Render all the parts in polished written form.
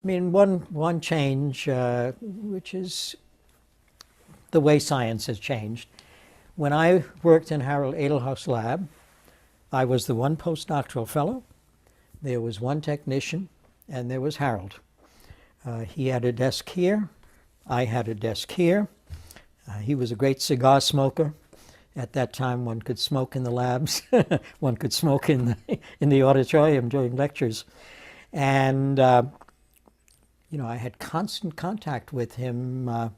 I mean, one change, which is the way science has changed. When I worked in Harold Edelhaus' lab, I was the one postdoctoral fellow, there was one technician, and there was Harold. He had a desk here, I had a desk here. He was a great cigar smoker. At that time, one could smoke in the labs. One could smoke in the auditorium during lectures. And, you know, I had constant contact with him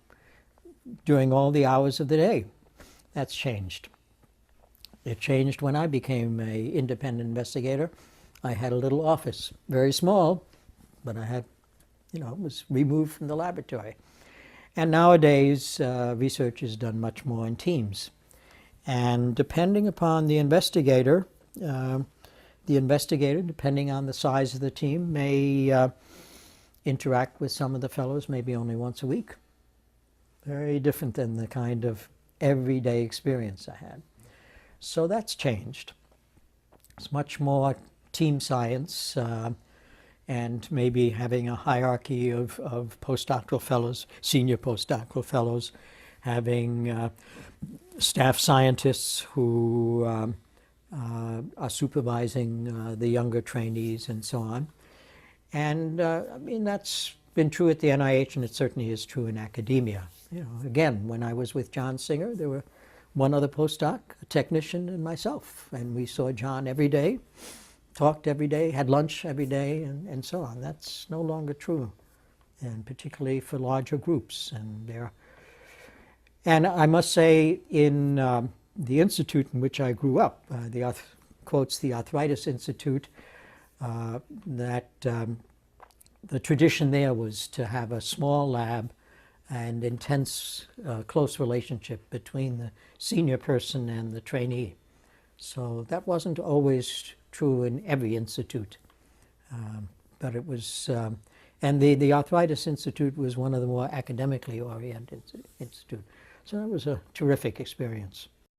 during all the hours of the day. That's changed. It changed when I became an independent investigator. I had a little office, very small, but I had, you know, it was removed from the laboratory. And nowadays, research is done much more in teams. And depending upon the investigator, depending on the size of the team, may interact with some of the fellows maybe only once a week. Very different than the kind of everyday experience I had. So that's changed. It's much more team science and maybe having a hierarchy of postdoctoral fellows, senior postdoctoral fellows, having staff scientists who are supervising the younger trainees and so on. And I mean, that's been true at the NIH, and it certainly is true in academia. You know, again, when I was with John Singer, there were one other postdoc, a technician, and myself. And we saw John every day, talked every day, had lunch every day, and so on. That's no longer true, and particularly for larger groups. And I must say, in the institute in which I grew up, the Arthritis Institute, that the tradition there was to have a small lab and intense, close relationship between the senior person and the trainee. So that wasn't always true in every institute, but it was, and the Arthritis Institute was one of the more academically oriented institutes. So that was a terrific experience.